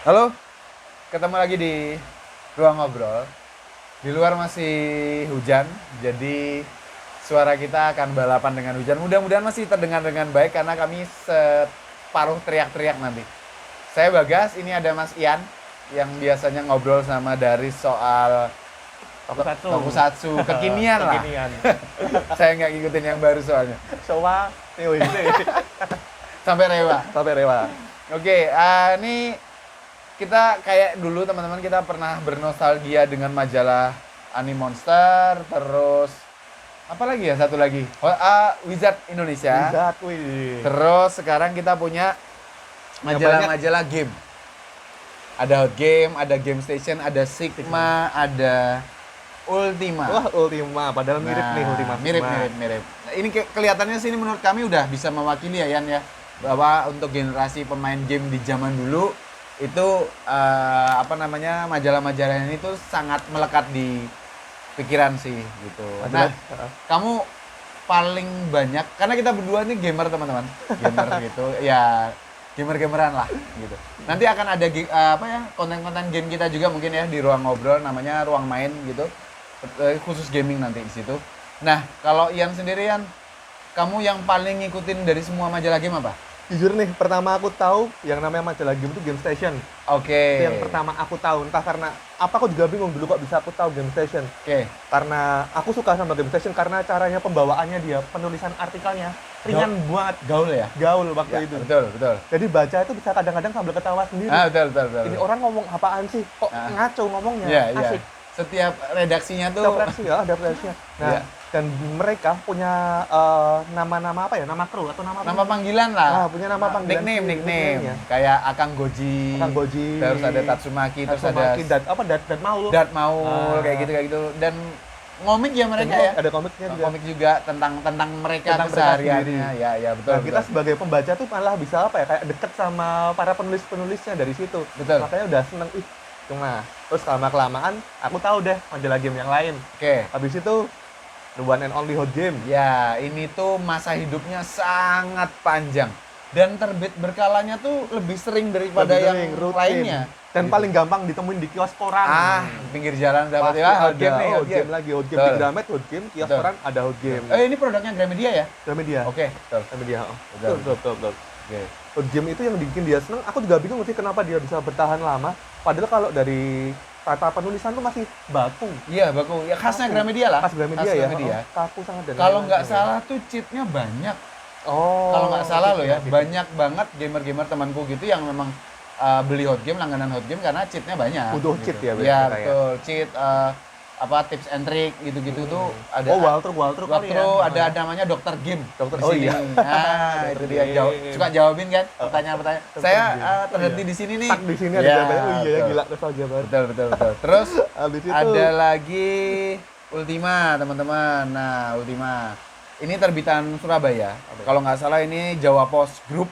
Halo, ketemu lagi di Ruang Ngobrol. Di luar masih hujan, jadi suara kita akan balapan dengan hujan. Mudah-mudahan masih terdengar dengan baik karena kami separuh teriak-teriak nanti. Saya Bagas, ini ada Mas Ian yang biasanya ngobrol sama dari soal Tokusatsu. tokusatsu kekinian lah. Kekinian. Saya nggak ngikutin yang baru soalnya. Showa, TOIC, Sampai rewa. sampai Rewa. Oke, ini kita kayak dulu teman-teman kita pernah bernostalgia dengan majalah Animonster, terus apa lagi ya satu lagi Wizard Indonesia. Lihat, wih. Terus sekarang kita punya majalah-majalah game. Ada Hot Game, ada Game Station, ada Sigma, ada Ultima. Wah, Ultima. Padahal mirip nih Ultima. Mirip. Nah, ini kelihatannya sini menurut kami udah bisa mewakili ya Yan ya, bahwa untuk generasi pemain game di zaman dulu itu majalah-majalah ini tuh sangat melekat di pikiran sih gitu. Nah, kamu paling banyak karena kita berdua nih gamer teman-teman, gamer gitu ya, gamer-gameran lah gitu. Nanti akan ada konten-konten game kita juga mungkin ya di ruang ngobrol, namanya ruang main gitu, khusus gaming nanti di situ. Nah, kalau Ian sendirian, kamu yang paling ngikutin dari semua majalah game apa? Jujur nih, pertama aku tahu yang namanya majalah game itu Game Station. Oke. Itu yang pertama aku tahu. Entah karena apa, aku juga bingung dulu kok bisa aku tahu Game Station. Oke. Karena aku suka sama Game Station karena caranya pembawaannya dia, penulisan artikelnya ringan banget, Gaul ya? gaul waktu Ya, itu. betul. Jadi baca itu bisa kadang-kadang sambil ketawa sendiri. Betul. Ini orang ngomong apaan sih? Kok ngaco ngomongnya? Iya. Asik. Setiap redaksinya tuh Ada redaksinya. Nah, Iya. dan mereka punya nama-nama apa ya? Nama kru atau nama nama panggilan lah. punya nama panggilan. Nickname. Kayak Akang Goji. Akang Goji. Terus ada Tatsumaki, terus ada Dat Maul. Dat Maul kayak gitu. Dan ngomik ya mereka ya. Ada komiknya juga. Komik juga tentang mereka Tentang mereka kesehariannya. sendiri. Ya, betul. Nah, kita sebagai pembaca tuh malah bisa apa ya? Kayak deket sama para penulisnya dari situ. Betul. Makanya udah seneng. Cuma terus lama-kelamaan aku tahu deh majalah game yang lain. Oke. Habis itu The One and Only Hot Game. Ya, ini tuh masa hidupnya sangat panjang. Dan terbit berkalanya tuh lebih sering daripada Lebih yang sering, rutin. lainnya. Dan Gitu. paling gampang ditemuin di kios koran. Pinggir jalan dapat Pasti ya, ada Hot Game nih, Hot Game lagi, Hot Game Betul. di Gramet, Hot Game, kios Betul. koran ada Hot Game. Ini produknya Gramedia ya? Gramedia. Oke, betul. Gramedia. Betul. Betul. Oke. Hot Game itu yang bikin dia seneng. Aku juga bingung sih kenapa dia bisa bertahan lama. Padahal kalau dari tata penulisan tuh masih baku. Iya, baku. Ya khasnya Baku. Gramedia lah. Khas Gramedia Khas ya. Gramedia. Kaku sangat dan Kalau lain-lain nggak ya. salah tuh cheatnya banyak. Oh. Kalau nggak salah loh ya, gitu. banyak banget gamer-gamer temanku gitu yang memang beli Hot Game, langganan Hot Game karena cheatnya banyak. Butuh cheat ya, Iya, biasanya betul. Cheat, tips and trick gitu-gitu tuh ada. Oh, Walter kali ya. Ada namanya dokter game. Dokter- di oh sini. iya. Nah, itu dia Game. suka jawabin kan pertanyaan-pertanyaan. Dokter Saya game. terhenti Iya. di sini nih. Tak di sini ada Iya, gambarnya. Oh iya, betul. gila nostalgia banget. Betul. Terus Habis itu ada lagi Ultima, teman-teman. Nah, Ultima. Ini terbitan Surabaya. Kalau nggak salah ini Jawa Pos Group.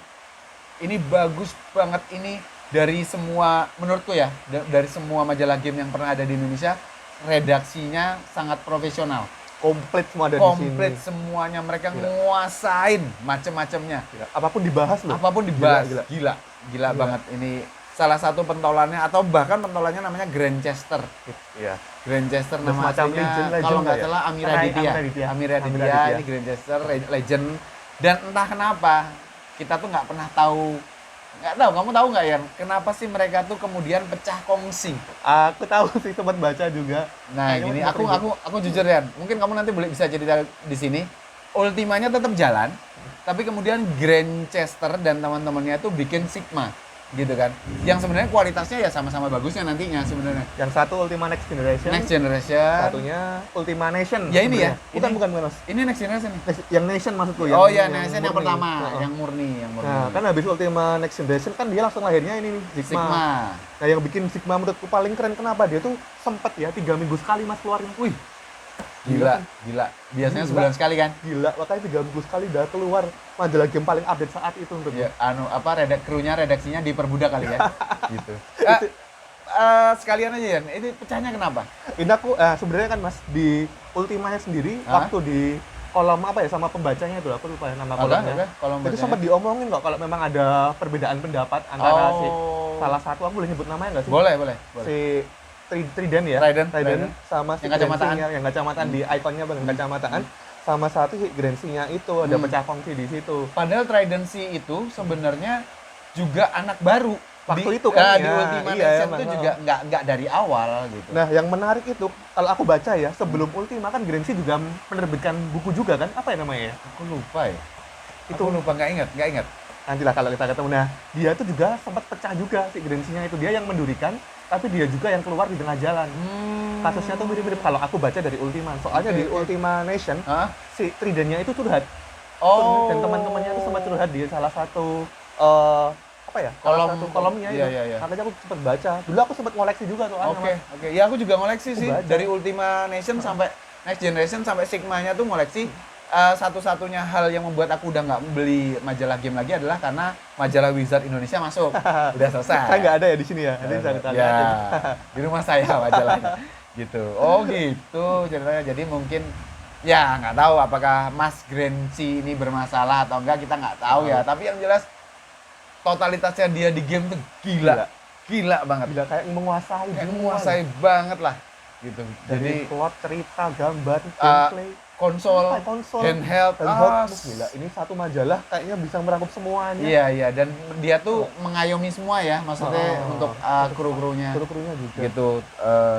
Ini bagus banget ini dari semua, menurutku ya, dari semua majalah game yang pernah ada di Indonesia, redaksinya sangat profesional. komplit semua ada di sini. Komplit semuanya, mereka nguasain macem-macemnya. Gila. Apapun dibahas loh. Apapun dibahas. Gila. Gila Gila. banget. Ini salah satu pentolannya atau bahkan pentolannya namanya Grandchester. Iya. Grandchester Ada nama semacam aslinya legend kalau nggak ya? salah Amira Amira Aditya. Aditya. Amira Amira Aditya Aditya. ini Grandchester legend, dan entah kenapa kita tuh nggak pernah tahu, kamu tahu nggak ya kenapa sih mereka tuh kemudian pecah kongsi. Aku tahu sih, sempat baca juga. Nah, Kayaknya gini sempat ribut. aku jujur ya, mungkin kamu nanti boleh bisa cerita di sini. Ultimanya tetap jalan, tapi kemudian Grandchester dan teman-temannya tuh bikin Sigma gitu kan. Yang sebenarnya kualitasnya ya sama-sama bagusnya nantinya sebenarnya. Yang satu Ultima Next Generation, Next Generation. satunya Ultima Nation. Ya ini ya, sebenarnya. Bukan Mas. Ini Next Generation nih. Yang Nation maksudku. Oh ya, Nation yang murni. pertama, Heeh. yang murni. Nah, kan habis Ultima Next Generation kan dia langsung lahirnya ini nih, Sigma. Sigma. Nah, yang bikin Sigma menurutku paling keren kenapa? Dia tuh sempet ya 3 minggu sekali Mas keluarnya. Wih, Gila. Biasanya Gila. sebulan sekali kan? gila. Makanya 3 minggu sekali udah keluar majalah game paling update saat itu menurutku. Ya, krunya redaksinya diperbudak kali ya. Gitu. Sekalian aja ya, ini pecahnya kenapa? Ini aku sebenarnya kan Mas di Ultimanya sendiri Hah? waktu di kolom apa ya sama pembacanya itu aku lupa ya nama kolomnya. Kolom Itu bacanya. sempat diomongin kok kalau memang ada perbedaan pendapat antara si salah satu, aku boleh nyebut namanya nggak sih? Boleh, boleh. Si Trident ya? Trident. Sama si Yang kacamataan. yang kacamataan di ikonnya bang, kacamataan. Sama satu si Grancy-nya itu, ada pecah kongsi di situ. Padahal Trident C itu sebenarnya juga anak baru. Waktu itu kan di ya, Ultima iya, Nation emang. itu juga nggak dari awal gitu. Nah, yang menarik itu, kalau aku baca ya, sebelum Ultima kan Grancy juga menerbitkan buku juga kan? Apa ya namanya ya? Aku lupa ya. Itu Aku lupa, nggak ingat. nantilah kalau kita ketemu. Nah, dia tuh juga sempat pecah juga si Grancy-nya itu. Dia yang mendurikan, tapi dia juga yang keluar di tengah jalan. Kasusnya tuh mirip-mirip kalau aku baca dari Ultima. Soalnya di Ultima Nation, si Trident-nya itu curhat. Oh. Dan teman-temannya itu sempat curhat di salah satu apa ya? Kolomnya itu. Iya. Makanya aku sempat baca. Dulu aku sempat ngoleksi juga soalnya. Oke. Ya aku juga ngoleksi sih. baca. Dari Ultima Nation sampai Next Generation sampai Sigma-nya tuh ngoleksi. Satu-satunya hal yang membuat aku udah nggak beli majalah game lagi adalah karena majalah Wizard Indonesia masuk. Udah selesai. Kan nggak ada ya di sini ya? Nanti bisa kita lihat Ya, aja. di rumah saya majalahnya. Gitu. Oh gitu ceritanya. Jadi mungkin ya nggak tahu apakah Mas Grancy ini bermasalah atau enggak, kita nggak tahu ya. Tapi yang jelas totalitasnya dia di game tuh gila banget. Gila, kayak menguasai. Kayak semua. menguasai banget lah gitu. Jadi plot, cerita, gambar, uh, gameplay, konsol, handheld, gila. Ini satu majalah kayaknya bisa merangkup semuanya. Iya, dan dia tuh mengayomi semua ya, maksudnya untuk kru-krunya. Kru-krunya juga. Gitu.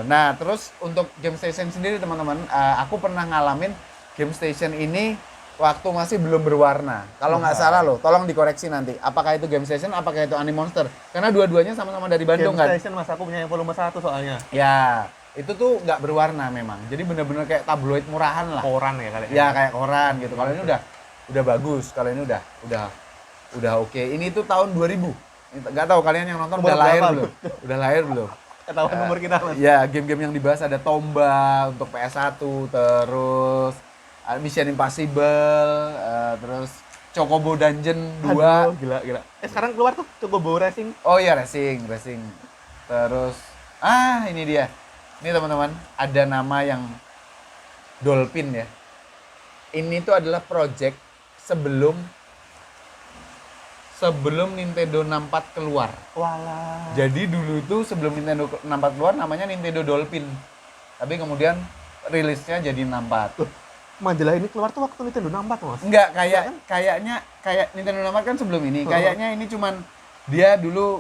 Nah, terus untuk Game Station sendiri teman-teman, aku pernah ngalamin Game Station ini waktu masih belum berwarna. Kalau nggak salah loh, tolong dikoreksi nanti. Apakah itu Game Station, apakah itu Animonster? Karena dua-duanya sama-sama dari Bandung kan. Game Station mas, aku punya yang volume 1 soalnya. Ya, itu tuh nggak berwarna memang. Jadi bener-bener kayak tabloid murahan lah. Koran ya kali. Ya kayak koran gitu. Kalau ini udah bagus. Kalau ini udah oke. Ini tuh tahun 2000. Nggak tahu kalian yang nonton Umur udah lahir berapa belum? Udah lahir belum? Ketahuan umur kita mas. Ya, game-game yang dibahas ada Tomba untuk PS1, terus Mission Impossible, terus Chocobo Dungeon 2. Aduh, gila. Sekarang keluar tuh Chocobo Racing. Oh iya, racing. Terus ini dia. Ini teman-teman, ada nama yang Dolphin ya. Ini tuh adalah project sebelum Nintendo 64 keluar. Walah. Jadi dulu itu sebelum Nintendo 64 keluar namanya Nintendo Dolphin. Tapi kemudian rilisnya jadi 64. Majalah ini keluar tuh waktu Nintendo 64 mas? Enggak, kayak Nintendo 64 kan sebelum ini. Kayaknya ini cuman dia dulu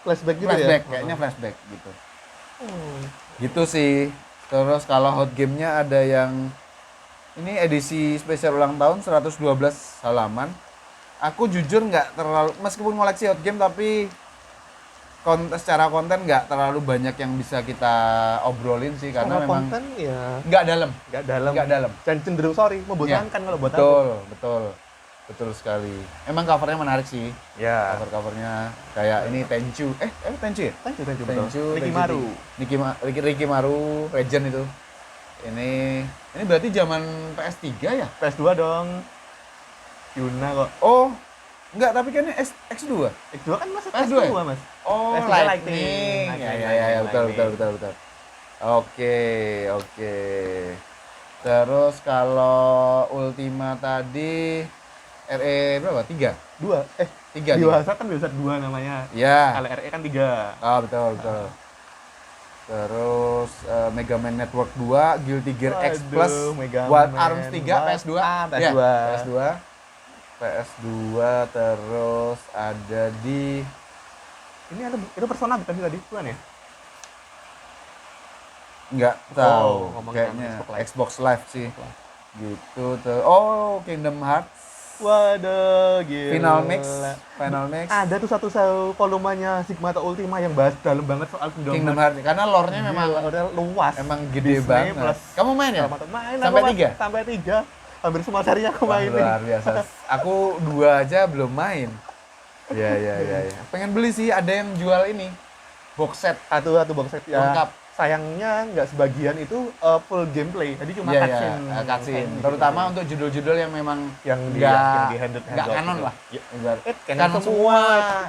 Flashback gitu flashback, ya? kayaknya flashback gitu. Gitu sih. Terus kalau hot game-nya ada yang ini edisi spesial ulang tahun 112 halaman. Aku jujur nggak terlalu, meskipun ngoleksi hot game tapi secara konten nggak terlalu banyak yang bisa kita obrolin sih karena memang konten ya nggak dalam. Dan cenderung membosankan kalau buat aku. Betul sekali. Emang covernya menarik sih. Ya. Covernya kayak ini Tenchu. Tenchu ya? Tenchu. Ricky Maru, Legend itu. Ini berarti zaman PS3 ya? PS2 dong. Yuna kok. Oh, enggak, tapi kan ini X2. X2 kan masih PS2 PS2 ya? mas. Oh, PS2 Lightning. Ya, betul. Oke. Terus kalau Ultima tadi RE berapa? 3? 3. Dewasa kan Dewasa 2 namanya. Ya. Kalau RE kan 3. Betul. Terus Mega Man Network 2, Guilty Gear X Plus, Wild Arms 3, PS2. PS2 terus ada di ini ada itu Persona bukan sih tadi? Bukan ya? Enggak tahu. Ngomongin Kayaknya Xbox Live sih. Gitu tuh. Oh, Kingdom Hearts. Waduh, gila. Final Mix. Ada tuh satu volumenya Sigma atau Ultima yang bahas dalam banget soal Kingdom Hearts. Karena lore-nya memang udah luas. Emang gede Disney banget. Plus. Kamu main ya? Main sampai 3? Sampai 3. Hampir semua serinya aku mainin. Luar biasa. Aku 2 aja belum main. Ya. Pengen beli sih, ada yang jual ini. Box set. Satu box set ya. Lengkap. Sayangnya nggak sebagian itu full gameplay. Jadi cuma cutscene. Terutama untuk judul-judul yang memang yang di handheld nggak kanon lah. Canon semua.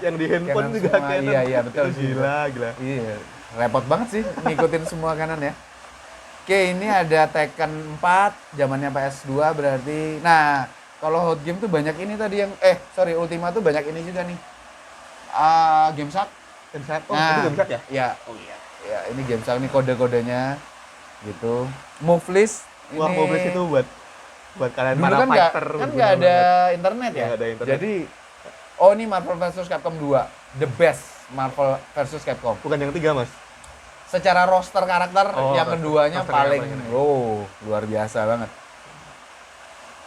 Yang di handphone juga canon. Iya, betul. Gila. Iya, repot banget sih ngikutin semua kanan ya. Oke, ini ada Tekken 4, zamannya PS2 berarti. Nah, kalau hot game tuh banyak ini tadi yang Ultima tuh banyak ini juga nih. GameShark. GameShark. Oh, itu GameShark ya? Iya. Oh iya. Ya, ini GameShark nih kode-kodenya gitu. Movelist. Wah, Movelist itu buat kalian dulu para kan fighter. Kan nggak ada internet ya? Nggak ada internet. Jadi ini Marvel vs Capcom 2. The best Marvel vs Capcom. Bukan yang 3, Mas. Secara roster karakter yang keduanya paling luar biasa banget.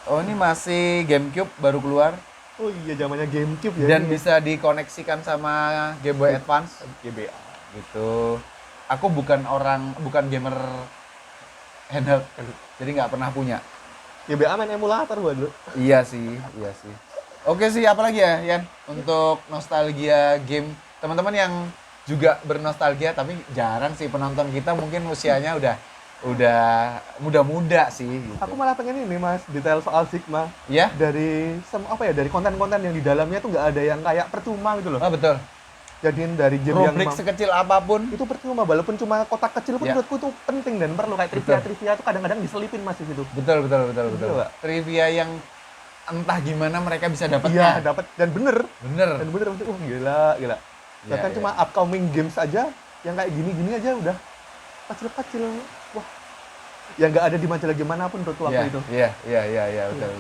Oh, ini masih GameCube baru keluar. Oh iya, zamannya GameCube ya. Dan bisa dikoneksikan sama Game Boy Advance, GBA gitu. Aku bukan gamer handheld, jadi nggak pernah punya. GBA main emulator gua dulu. Iya sih. Oke sih, apalagi ya, Yan? Untuk nostalgia game, teman-teman yang juga bernostalgia, tapi jarang sih penonton kita, mungkin usianya udah muda-muda sih. Gitu. Aku malah pengen ini, Mas, detail soal Sigma. Iya? Dari dari konten-konten yang di dalamnya tuh nggak ada yang kayak percuma gitu loh. Ah, betul. Jadiin dari game rubrik sekecil apapun itu percuma, walaupun cuma kotak kecil pun menurutku tuh penting dan perlu, kayak trivia tuh kadang-kadang diselipin masih gitu. Betul. Trivia yang entah gimana mereka bisa dapatnya. Iya, dapat dan bener. Dan bener, gila. Bahkan cuma upcoming games aja yang kayak gini-gini aja udah kecil-kecil. Wah. Yang nggak ada di majalah gimana pun menurut waktu itu. Iya, betul.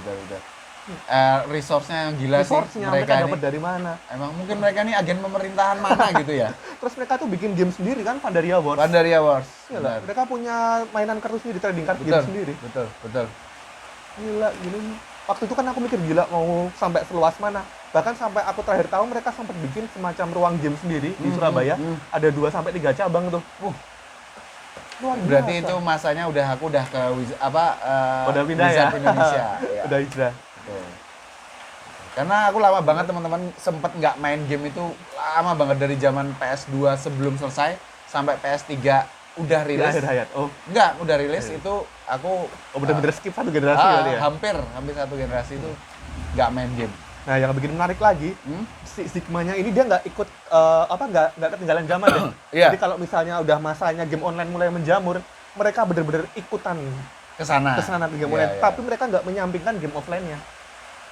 Resource-nya yang gila sih. Mereka dapat dari mana? Emang mungkin mereka nih agen pemerintahan mana gitu ya. Terus mereka tuh bikin game sendiri kan, Pandaria Wars. Gila, mereka punya mainan kartu sendiri, trading card game sendiri. Betul. Gila, gini. Waktu itu kan aku mikir gila mau sampai seluas mana. Bahkan sampai aku terakhir tahu mereka sempat bikin semacam ruang game sendiri di Surabaya. Ada 2 sampai 3 cabang tuh. Luar biasa. Berarti itu masanya aku udah ke udah pindah ya. Indonesia. Udah hijrah. Karena aku lama banget teman-teman sempet nggak main game itu, lama banget dari zaman PS2 sebelum selesai sampai PS3 udah rilis. Akhir hayat. Oh, enggak, udah rilis itu aku bener-bener skip satu generasi kali ya. Hampir satu generasi itu nggak main game. Nah, yang bikin menarik lagi, si Sigmanya ini dia nggak ikut nggak ketinggalan zaman deh. Jadi kalau misalnya udah masanya game online mulai menjamur, mereka bener-bener ikutan ke sana ke game online, tapi mereka nggak menyampingkan game offline-nya.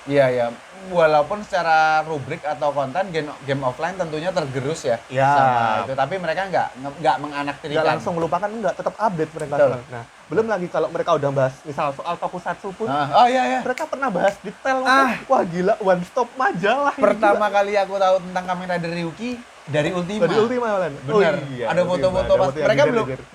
Iya, walaupun secara rubrik atau konten game offline tentunya tergerus ya. Sama itu, tapi mereka nggak menganaktirikan. Nggak langsung melupakan, tetap update mereka. Nah, belum lagi kalau mereka udah bahas misal soal tokusatsu pun. Mereka pernah bahas detail. Wah gila, one stop majalah. Pertama kali aku tahu tentang Kamen Rider Ryuki dari Ultima. Benar. Ada foto-foto pas mereka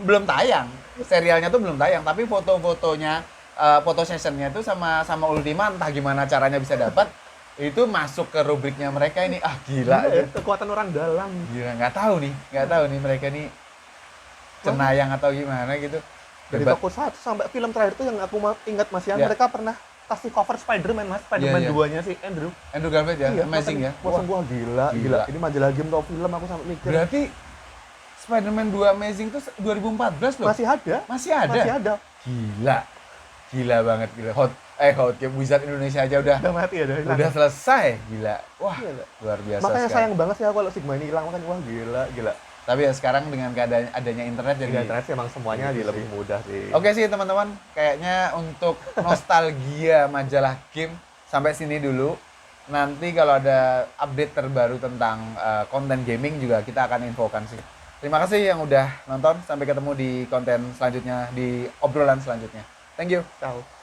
belum tayang. Serialnya tuh belum tayang, tapi foto-fotonya foto sessionnya itu sama Ultima, entah gimana caranya bisa dapat, itu masuk ke rubriknya mereka ini. Gila ya, kekuatan orang dalam. Gila, nggak tahu nih mereka nih cenayang atau gimana gitu. Dari tokusatsu sampai film terakhir tuh yang aku ingat Mas Yan, mereka pernah kasih cover Spider-Man, Mas. Spider-Man 2-nya si Andrew Garfield ya. Amazing ya. Wah, gila. Ini majalah game atau film, aku sampai mikir. Berarti Spider-Man 2 Amazing tuh 2014 loh. Masih ada. Gila banget. Hot Game Wizard Indonesia aja udah mati ya, udah selesai. Gila. Wah, luar biasa. Makanya sayang banget sih kalau Sigma ini hilang, makanya wah gila. Tapi ya sekarang dengan adanya internet jadi internet sih emang semuanya lebih mudah sih. Oke sih teman-teman, kayaknya untuk nostalgia majalah game sampai sini dulu. Nanti kalau ada update terbaru tentang konten gaming juga kita akan infokan sih. Terima kasih yang udah nonton, sampai ketemu di konten selanjutnya, di obrolan selanjutnya. Thank you. Ciao.